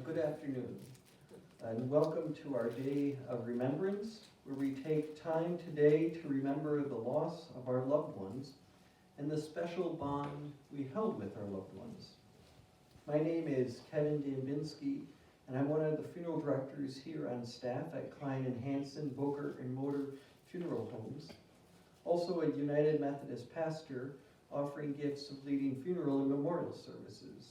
Good afternoon, and welcome to our day of remembrance, where we take time today to remember the loss of our loved ones and the special bond we held with our loved ones. My name is Kevin Dambinski, and I'm one of the funeral directors here on staff at Klein and Hansen, Booker, and Motor Funeral Homes. Also a United Methodist pastor offering gifts of leading funeral and memorial services.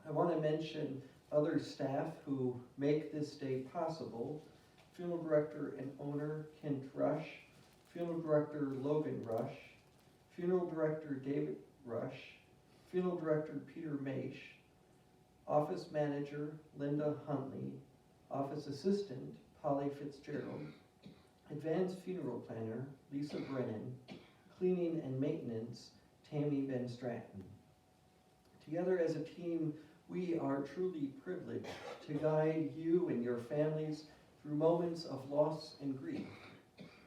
I want to mention other staff who make this day possible: Funeral Director and Owner Kent Rush, Funeral Director Logan Rush, Funeral Director David Rush, Funeral Director Peter Maish, Office Manager Linda Huntley, Office Assistant Polly Fitzgerald, Advanced Funeral Planner Lisa Brennan, Cleaning and Maintenance Tammy Ben Stratton. Together as a team, we are truly privileged to guide you and your families through moments of loss and grief.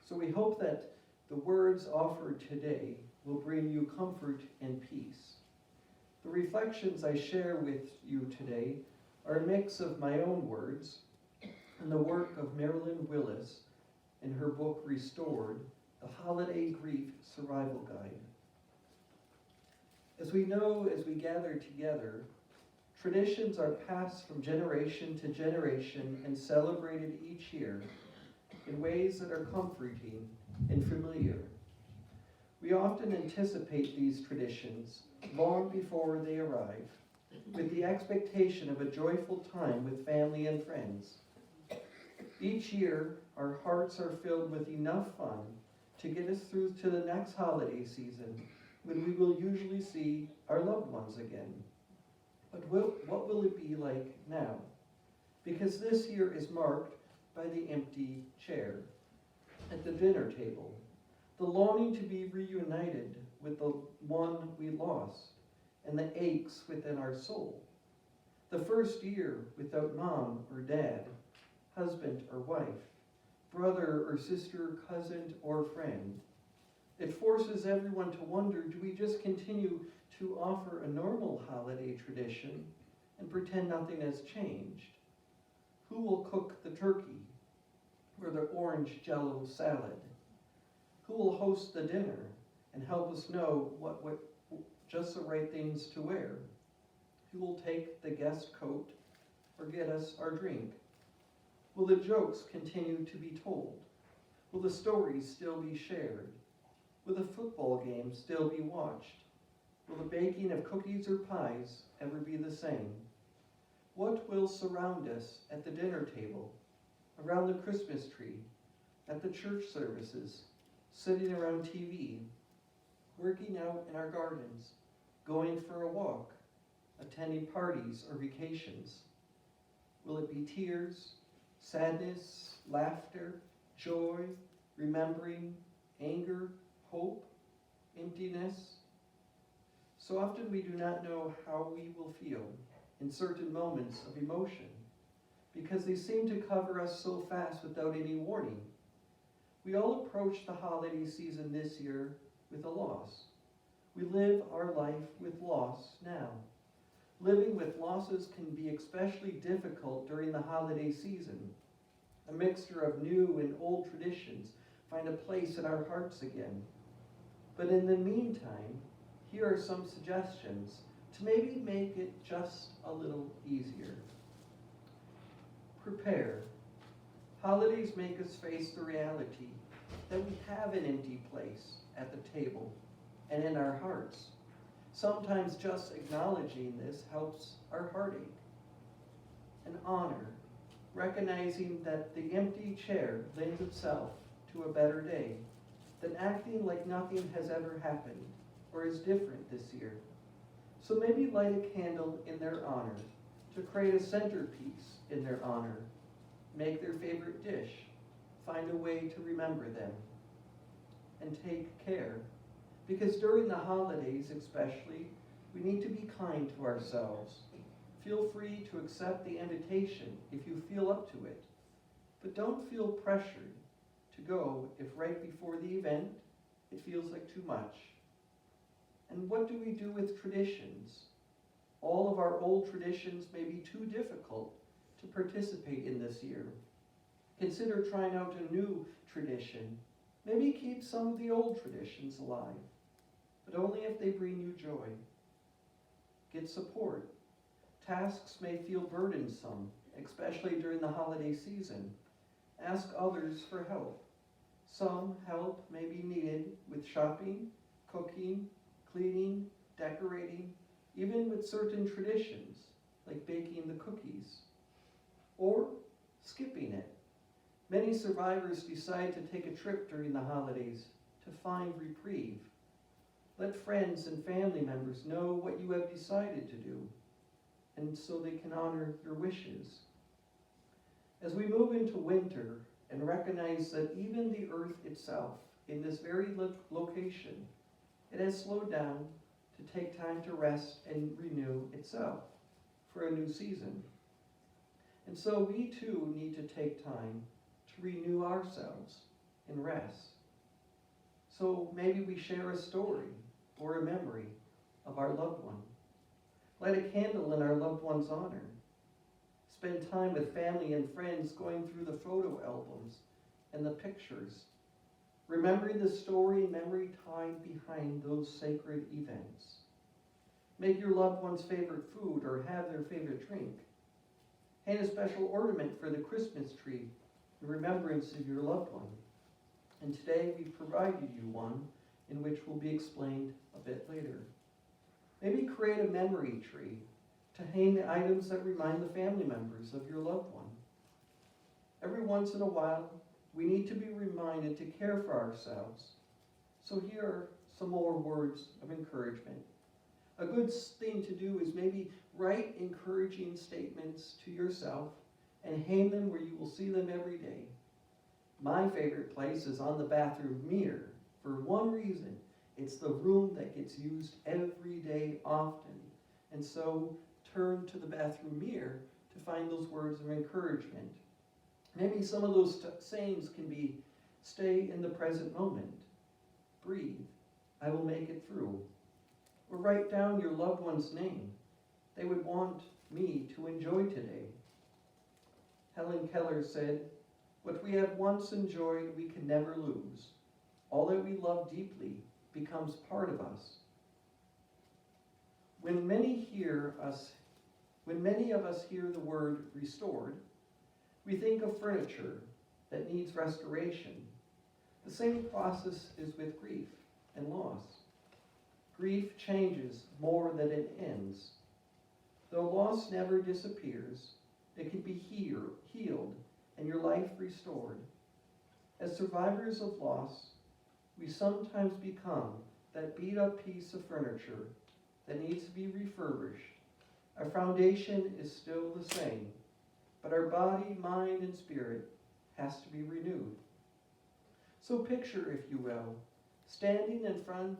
So we hope that the words offered today will bring you comfort and peace. The reflections I share with you today are a mix of my own words and the work of Marilyn Willis in her book Restored, The Holiday Grief Survival Guide. As we know, as we gather together, traditions are passed from generation to generation and celebrated each year in ways that are comforting and familiar. We often anticipate these traditions long before they arrive, with the expectation of a joyful time with family and friends. Each year, our hearts are filled with enough fun to get us through to the next holiday season, when we will usually see our loved ones again. But what will it be like now? Because this year is marked by the empty chair at the dinner table, the longing to be reunited with the one we lost, and the aches within our soul. The first year without mom or dad, husband or wife, brother or sister, cousin or friend. It forces everyone to wonder, do we just continue to offer a normal holiday tradition and pretend nothing has changed? Who will cook the turkey or the orange jello salad? Who will host the dinner and help us know what just the right things to wear? Who will take the guest coat or get us our drink? Will the jokes continue to be told? Will the stories still be shared? Will the football game still be watched? Will the baking of cookies or pies ever be the same? What will surround us at the dinner table, around the Christmas tree, at the church services, sitting around TV, working out in our gardens, going for a walk, attending parties or vacations? Will it be tears, sadness, laughter, joy, remembering, anger, hope, emptiness? So often we do not know how we will feel in certain moments of emotion, because they seem to cover us so fast without any warning. We all approach the holiday season this year with a loss. We live our life with loss now. Living with losses can be especially difficult during the holiday season. A mixture of new and old traditions find a place in our hearts again. But in the meantime, here are some suggestions to maybe make it just a little easier. Prepare. Holidays make us face the reality that we have an empty place at the table and in our hearts. Sometimes just acknowledging this helps our heartache. An honor, recognizing that the empty chair lends itself to a better day than acting like nothing has ever happened or is different this year. So maybe light a candle in their honor, to create a centerpiece in their honor, make their favorite dish, find a way to remember them, and take care. Because during the holidays especially, we need to be kind to ourselves. Feel free to accept the invitation if you feel up to it, but don't feel pressured to go if right before the event it feels like too much. And what do we do with traditions? all of our old traditions may be too difficult to participate in this year. Consider trying out a new tradition. Maybe keep some of the old traditions alive, but only if they bring you joy. Get support. Tasks may feel burdensome, especially during the holiday season. Ask others for help. Some help may be needed with shopping, cooking, cleaning, decorating, even with certain traditions, like baking the cookies, or skipping it. Many survivors decide to take a trip during the holidays to find reprieve. Let friends and family members know what you have decided to do, and so they can honor your wishes. As we move into winter and recognize that even the earth itself, in this very location, it has slowed down to take time to rest and renew itself for a new season. And so we too need to take time to renew ourselves and rest. So maybe we share a story or a memory of our loved one. Light a candle in our loved one's honor. Spend time with family and friends going through the photo albums and the pictures, remembering the story and memory tied behind those sacred events. Make your loved one's favorite food or have their favorite drink. Hang a special ornament for the Christmas tree in remembrance of your loved one. And today we provided you one in which will be explained a bit later. Maybe create a memory tree to hang the items that remind the family members of your loved one. Every once in a while, we need to be reminded to care for ourselves. So here are some more words of encouragement. A good thing to do is maybe write encouraging statements to yourself and hang them where you will see them every day. My favorite place is on the bathroom mirror for one reason. It's the room that gets used every day often. And so turn to the bathroom mirror to find those words of encouragement. Maybe some of those sayings can be, stay in the present moment. Breathe. I will make it through. Or write down your loved one's name. They would want me to enjoy today. Helen Keller said, what we have once enjoyed we can never lose. All that we love deeply becomes part of us. When many of us hear the word restored, we think of furniture that needs restoration. The same process is with grief and loss. Grief changes more than it ends. Though loss never disappears, it can be healed and your life restored. As survivors of loss, we sometimes become that beat-up piece of furniture that needs to be refurbished. Our foundation is still the same, but our body, mind, and spirit has to be renewed. So picture, if you will, standing in front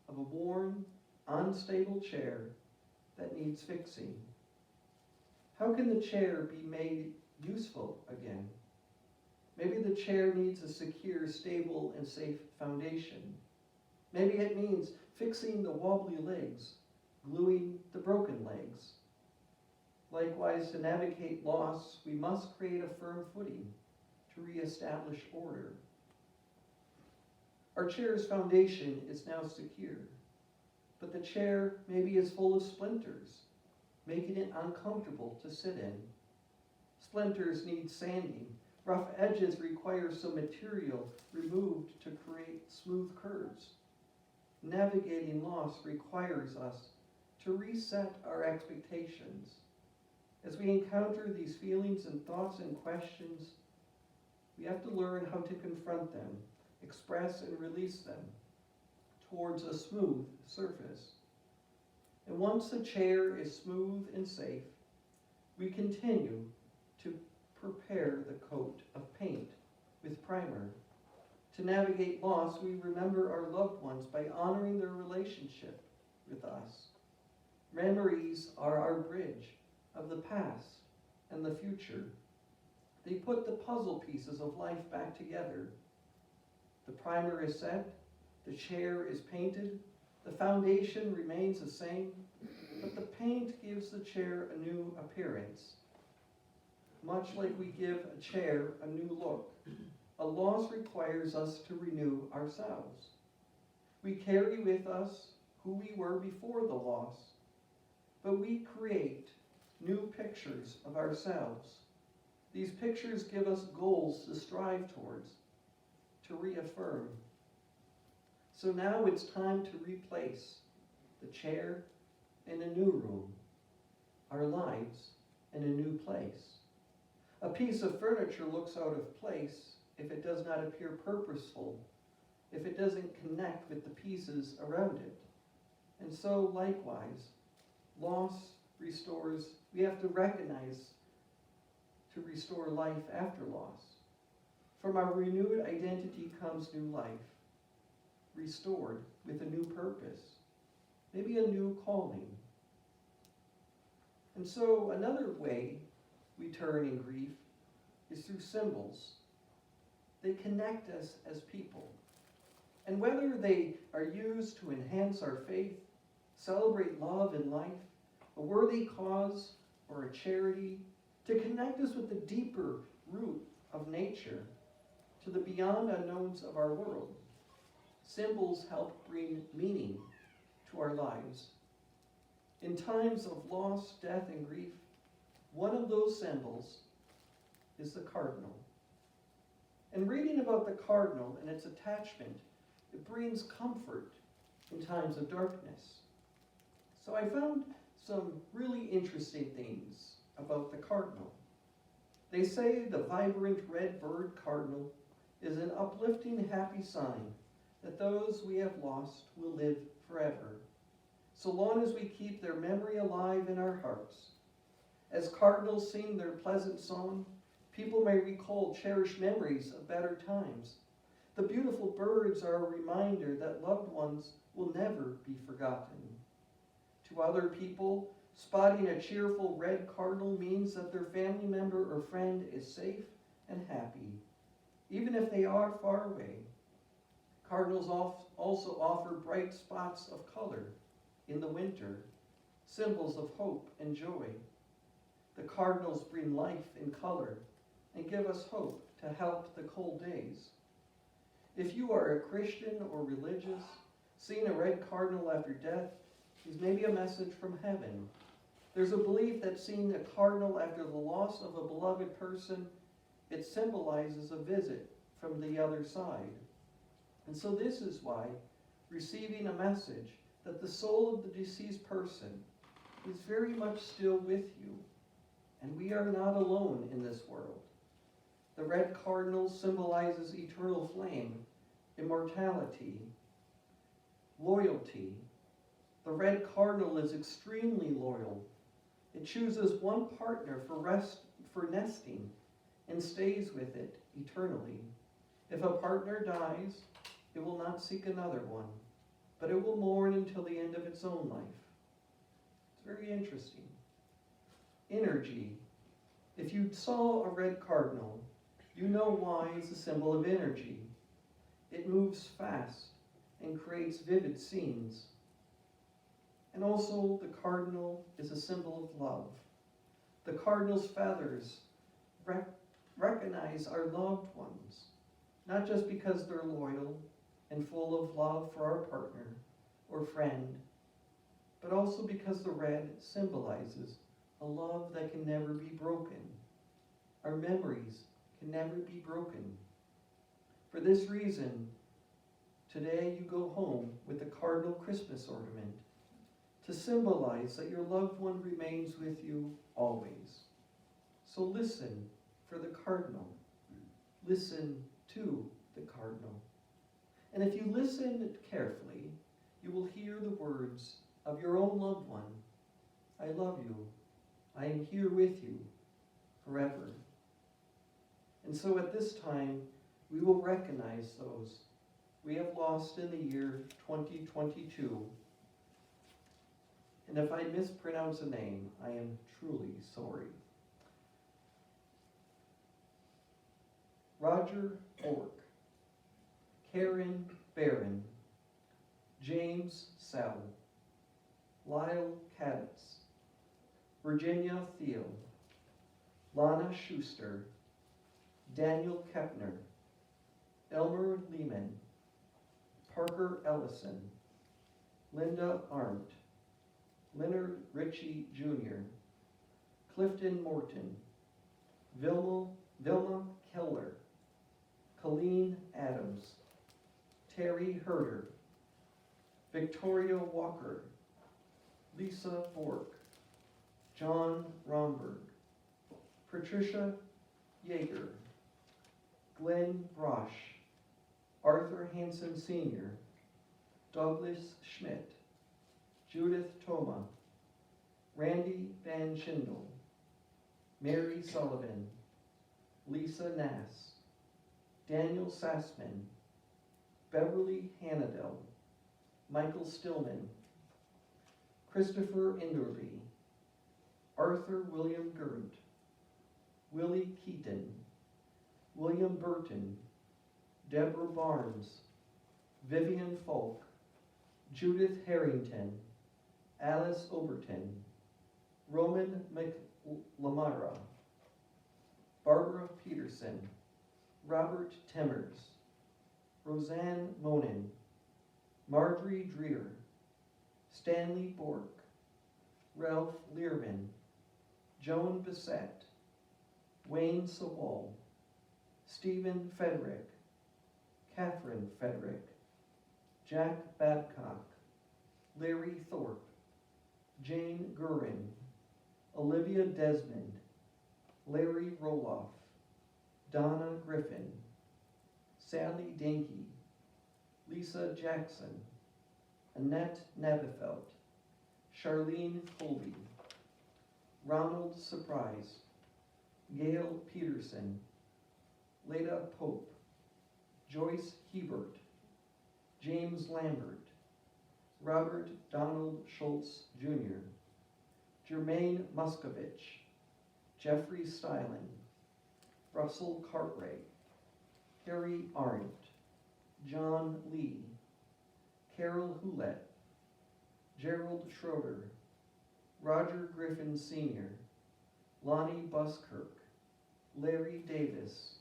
of a worn, unstable chair that needs fixing. How can the chair be made useful again? Maybe the chair needs a secure, stable, and safe foundation. Maybe it means fixing the wobbly legs, gluing the broken legs. Likewise, to navigate loss, we must create a firm footing to reestablish order. Our chair's foundation is now secure, but the chair maybe is full of splinters, making it uncomfortable to sit in. Splinters need sanding. Rough edges require some material removed to create smooth curves. Navigating loss requires us to reset our expectations. As we encounter these feelings and thoughts and questions, we have to learn how to confront them, express and release them towards a smooth surface. And once the chair is smooth and safe, we continue to prepare the coat of paint with primer. To navigate loss, we remember our loved ones by honoring their relationship with us. Memories are our bridge of the past and the future. They put the puzzle pieces of life back together. The primer is set, the chair is painted, the foundation remains the same, but the paint gives the chair a new appearance. Much like we give a chair a new look, a loss requires us to renew ourselves. We carry with us who we were before the loss, but we create new pictures of ourselves. These pictures give us goals to strive towards, to reaffirm. So now it's time to replace the chair in a new room, our lives in a new place. A piece of furniture looks out of place if it does not appear purposeful, if it doesn't connect with the pieces around it. And so, likewise, loss restores, we have to recognize to restore life after loss. From our renewed identity comes new life, restored with a new purpose, maybe a new calling. And so another way we turn in grief is through symbols. They connect us as people. And whether they are used to enhance our faith, celebrate love and life, a worthy cause, or a charity, to connect us with the deeper root of nature, to the beyond unknowns of our world, symbols help bring meaning to our lives. In times of loss, death, and grief, one of those symbols is the cardinal. And reading about the cardinal and its attachment, it brings comfort in times of darkness. So I found some really interesting things about the cardinal. They say the vibrant red bird cardinal is an uplifting, happy sign that those we have lost will live forever, so long as we keep their memory alive in our hearts. As cardinals sing their pleasant song, people may recall cherished memories of better times. The beautiful birds are a reminder that loved ones will never be forgotten. To other people, spotting a cheerful red cardinal means that their family member or friend is safe and happy, even if they are far away. Cardinals also offer bright spots of color in the winter, symbols of hope and joy. The cardinals bring life and color and give us hope to help the cold days. If you are a Christian or religious, seeing a red cardinal after death is maybe a message from heaven. There's a belief that seeing a cardinal after the loss of a beloved person, it symbolizes a visit from the other side. And so this is why receiving a message that the soul of the deceased person is very much still with you, and we are not alone in this world. The red cardinal symbolizes eternal flame, immortality, loyalty. The red cardinal is extremely loyal. It chooses one partner for nesting and stays with it eternally. If a partner dies, it will not seek another one, but it will mourn until the end of its own life. It's very interesting. Energy. If you saw a red cardinal, you know why it's a symbol of energy. It moves fast and creates vivid scenes. And also, the cardinal is a symbol of love. The cardinal's feathers recognize our loved ones, not just because they're loyal and full of love for our partner or friend, but also because the red symbolizes a love that can never be broken. Our memories can never be broken. For this reason, today you go home with a cardinal Christmas ornament to symbolize that your loved one remains with you always. So listen for the cardinal. Listen to the cardinal. And if you listen carefully, you will hear the words of your own loved one. I love you. I am here with you forever. And so at this time, we will recognize those we have lost in the year 2022. And if I mispronounce a name, I am truly sorry. Roger Ork, Karen Barron, James Sell, Lyle Caditz, Virginia Thiel, Lana Schuster, Daniel Kepner, Elmer Lehman, Parker Ellison, Linda Arndt, Leonard Ritchie Jr., Clifton Morton, Vilma Keller, Colleen Adams, Terry Herder, Victoria Walker, Lisa Bork, John Romberg, Patricia Yeager, Glenn Brosh, Arthur Hansen Sr., Douglas Schmidt, Judith Thoma, Randy Van Schindel, Mary Sullivan, Lisa Nass, Daniel Sassman, Beverly Hannadel, Michael Stillman, Christopher Enderby, Arthur William Gert, Willie Keaton, William Burton, Deborah Barnes, Vivian Falk, Judith Harrington, Alice Overton, Roman McLamara, Barbara Peterson, Robert Temmers, Roseanne Monin, Marjorie Dreer, Stanley Bork, Ralph Learman, Joan Bissett, Wayne Sawall, Stephen Federick, Catherine Federick, Jack Babcock, Larry Thorpe, Jane Gurin, Olivia Desmond, Larry Roloff, Donna Griffin, Sally Dinky, Lisa Jackson, Annette Navafelt, Charlene Colby, Ronald Surprise, Gail Peterson, Leda Pope, Joyce Hebert, James Lambert, Robert Donald Schultz Jr., Jermaine Muscovich, Jeffrey Stylen, Russell Cartwright, Harry Arndt, John Lee, Carol Houellette, Gerald Schroeder, Roger Griffin Sr., Lonnie Buskirk, Larry Davis,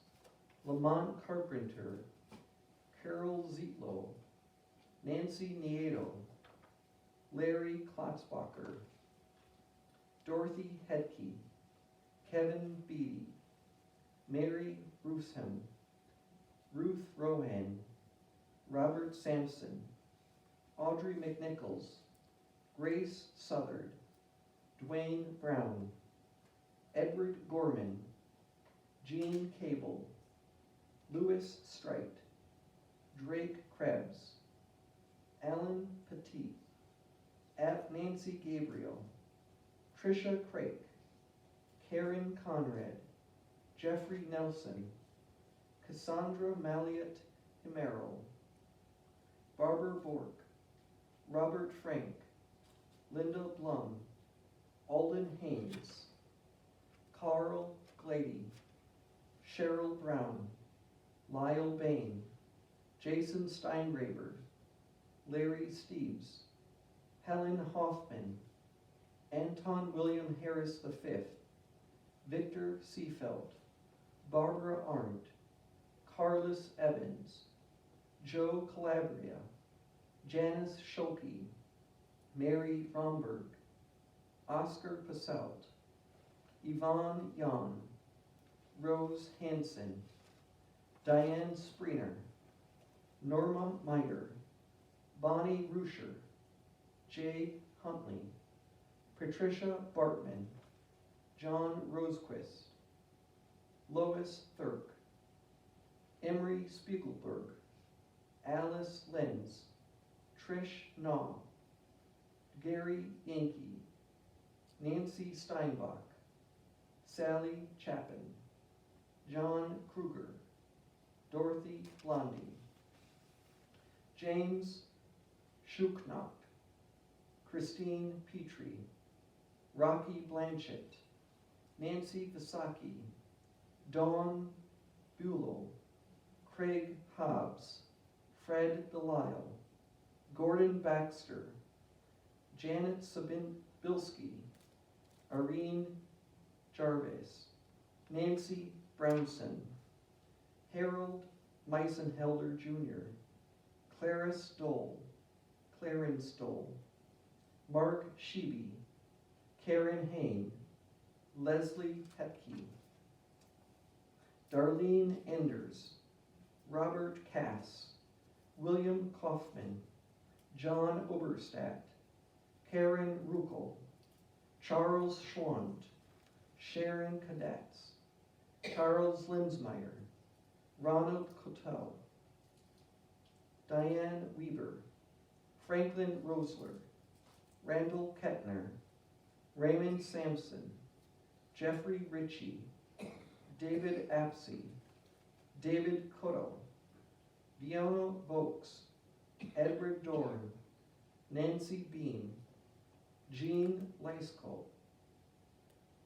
Lamont Carpenter, Carol Zietlow, Nancy Nieto, Larry Klotzbacher, Dorothy Hedke, Kevin Beatty, Mary Rusham, Ruth Rohan, Robert Sampson, Audrey McNichols, Grace Southard, Dwayne Brown, Edward Gorman, Jean Cable, Louis Strite, Drake Krebs, Alan Petit, Nancy Gabriel, Tricia Craik, Karen Conrad, Jeffrey Nelson, Cassandra Malliott Emerald, Barbara Bork, Robert Frank, Linda Blum, Alden Haynes, Carl Glady, Cheryl Brown, Lyle Bain, Jason Steingraber, Larry Steves, Helen Hoffman, Anton William Harris V, Victor Seafelt, Barbara Arndt, Carlos Evans, Joe Calabria, Janice Schulke, Mary Romberg, Oscar Passelt, Yvonne Yon, Rose Hansen, Diane Spreener, Norma Miter, Bonnie Ruscher, Jay Huntley, Patricia Bartman, John Rosequist, Lois Thirk, Emery Spiegelberg, Alice Lenz, Trish Naw, Gary Yankee, Nancy Steinbach, Sally Chapin, John Kruger, Dorothy Blondie, James Schuknock, Christine Petrie, Rocky Blanchett, Nancy Visaki, Dawn Bulow, Craig Hobbs, Fred Delisle, Gordon Baxter, Janet Sabinbilski, Irene Jarvis, Nancy Brownson, Harold Meisenhelder Jr., Clarence Stoll, Mark Sheeby, Karen Hain, Leslie Hepke, Darlene Enders, Robert Cass, William Kaufman, John Oberstadt, Karen Ruckel, Charles Schwant, Sharon Kadetz, Charles Linsmeyer, Ronald Coteau, Diane Weaver, Franklin Rosler, Randall Kettner, Raymond Sampson, Jeffrey Ritchie, David Apsey, David Cotto, Fiona Vokes, Edward Dorn, Nancy Beam, Jean Lysko,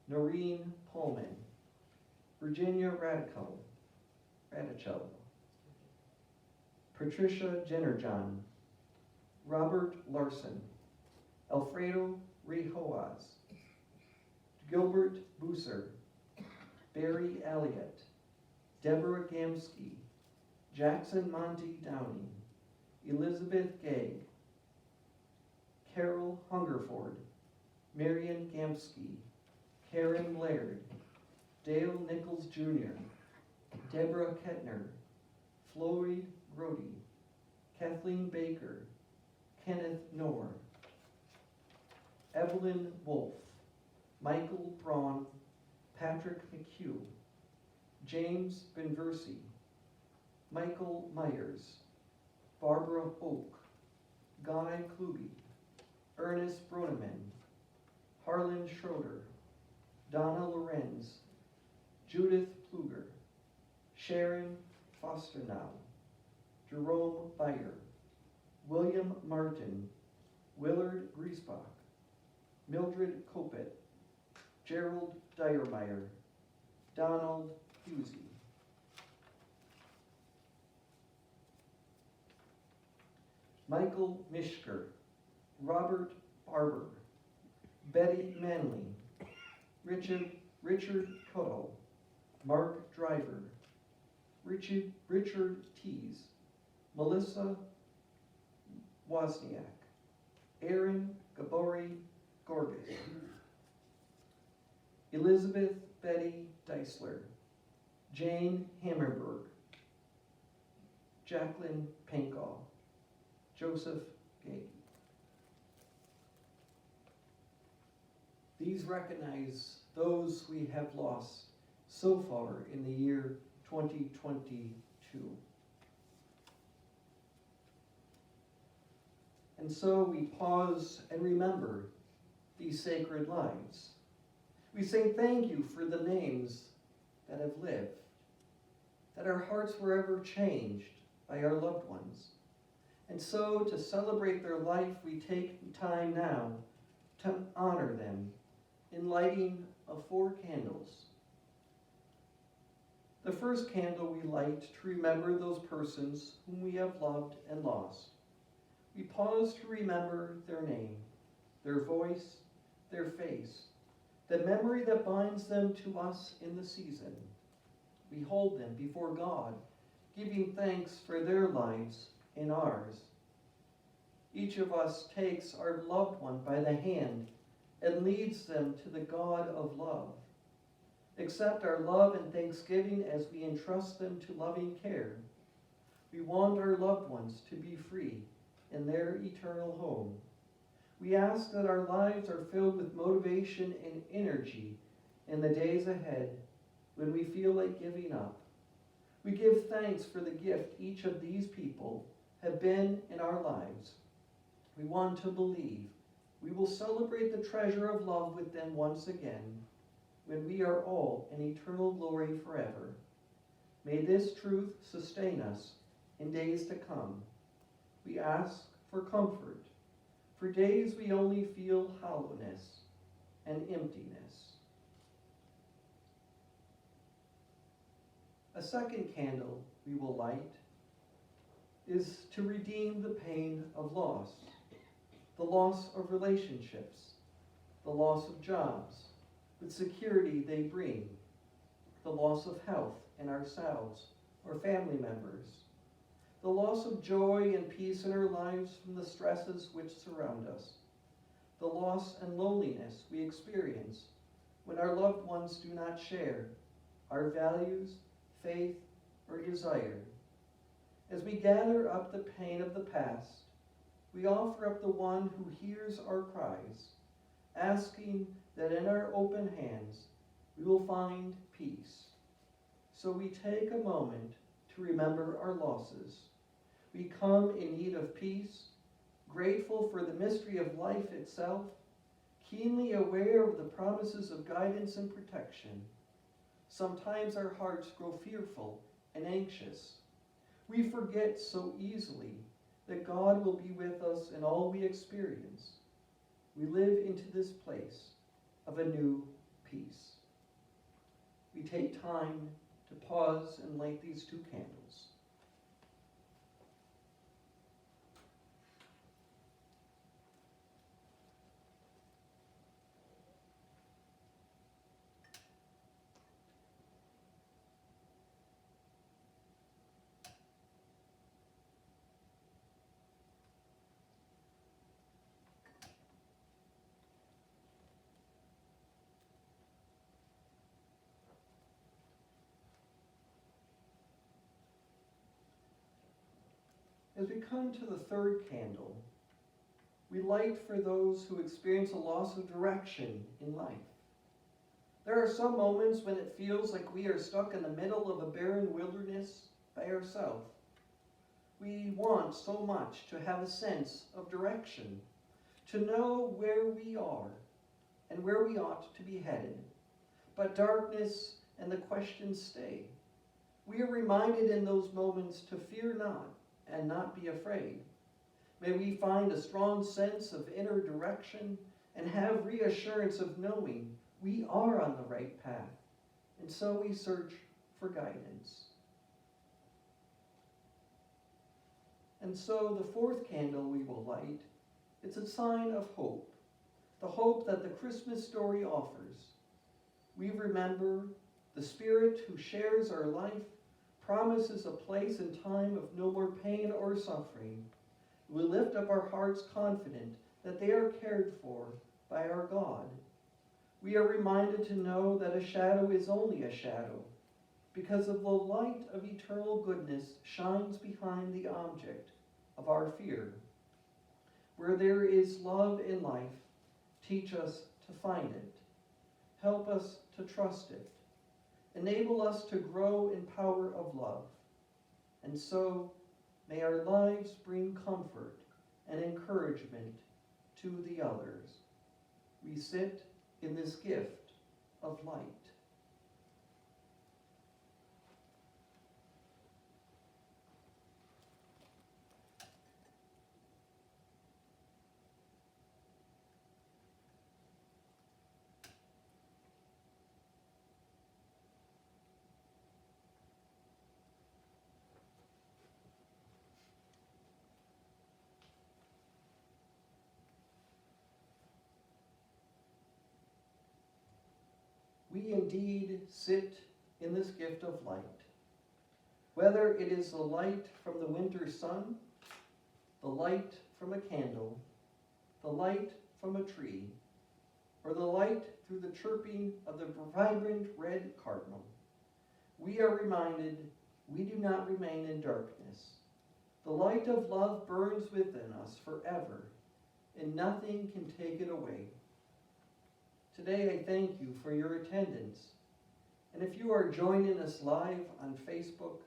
Noreen Pullman, Virginia Radical, Patricia Jennerjohn, Robert Larson, Alfredo Rejoaz, Gilbert Buser, Barry Elliott, Deborah Gamsky, Jackson Monty Downey, Elizabeth Gegg, Carol Hungerford, Marion Gamsky, Karen Laird, Dale Nichols Jr., Deborah Kettner, Floyd Grody, Kathleen Baker, Kenneth Knorr, Evelyn Wolfe, Michael Braun, Patrick McHugh, James Benversi, Michael Myers, Barbara Oak, Guy Kluge, Ernest Broneman, Harlan Schroeder, Donna Lorenz, Judith Pluger, Sharon Fosternow, Jerome Beyer, William Martin, Willard Griesbach, Mildred Kopit, Gerald Dyermeyer, Donald Husey. Michael Mishker, Robert Barber, Betty Manley, Richard Cotto, Mark Driver, Richard Tees, Melissa Wozniak, Aaron Gabori Gorgas, Elizabeth Betty Deisler, Jane Hammerberg, Jacqueline Pankow, Joseph Gage. These recognize those we have lost so far in the year 2022. And so we pause and remember these sacred lives. We say thank you for the names that have lived, that our hearts were ever changed by our loved ones. And so to celebrate their life, we take time now to honor them in lighting of 4 candles. The first candle we light to remember those persons whom we have loved and lost. We pause to remember their name, their voice, their face, the memory that binds them to us in the season. We hold them before God, giving thanks for their lives and ours. Each of us takes our loved one by the hand and leads them to the God of love. Accept our love and thanksgiving as we entrust them to loving care. We want our loved ones to be free in their eternal home. We ask that our lives are filled with motivation and energy in the days ahead when we feel like giving up. We give thanks for the gift each of these people have been in our lives. We want to believe we will celebrate the treasure of love with them once again when we are all in eternal glory forever. May this truth sustain us in days to come. We ask for comfort for days we only feel hollowness and emptiness. A second candle we will light is to redeem the pain of loss, the loss of relationships, the loss of jobs, the security they bring, the loss of health in ourselves or family members, the loss of joy and peace in our lives from the stresses which surround us, the loss and loneliness we experience when our loved ones do not share our values, faith, or desire. As we gather up the pain of the past, we offer up the one who hears our cries, asking that in our open hands we will find peace. So we take a moment to remember our losses. We come in need of peace, grateful for the mystery of life itself, keenly aware of the promises of guidance and protection. Sometimes our hearts grow fearful and anxious. We forget so easily that God will be with us in all we experience. We live into this place of a new peace. We take time to pause and light these 2 candles. As we come to the 3rd candle, we light for those who experience a loss of direction in life. There are some moments when it feels like we are stuck in the middle of a barren wilderness by ourselves. We want so much to have a sense of direction, to know where we are and where we ought to be headed. But darkness and the questions stay. We are reminded in those moments to fear not and not be afraid. May we find a strong sense of inner direction and have reassurance of knowing we are on the right path, and so we search for guidance. And so the 4th candle we will light, it's a sign of hope, the hope that the Christmas story offers. We remember the Spirit who shares our life promises a place and time of no more pain or suffering. We lift up our hearts confident that they are cared for by our God. We are reminded to know that a shadow is only a shadow, because of the light of eternal goodness shines behind the object of our fear. Where there is love in life, teach us to find it. Help us to trust it. Enable us to grow in power of love. And so, may our lives bring comfort and encouragement to the others. We sit in this gift of light. We indeed sit in this gift of light. Whether it is the light from the winter sun, the light from a candle, the light from a tree, or the light through the chirping of the vibrant red cardinal, we are reminded we do not remain in darkness. The light of love burns within us forever, and nothing can take it away. Today, I thank you for your attendance. And if you are joining us live on Facebook,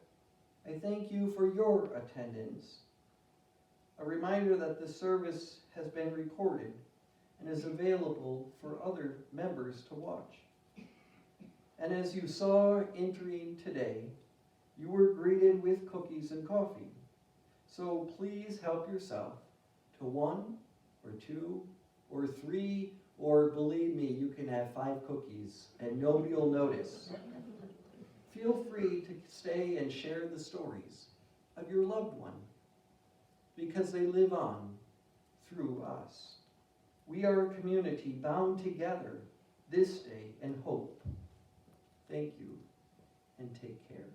I thank you for your attendance. A reminder that this service has been recorded and is available for other members to watch. And as you saw entering today, you were greeted with cookies and coffee. So please help yourself to 1 or 2 or 3, or believe me, you can have 5 cookies and nobody will notice. Feel free to stay and share the stories of your loved one, because they live on through us. We are a community bound together this day in hope. Thank you, and take care.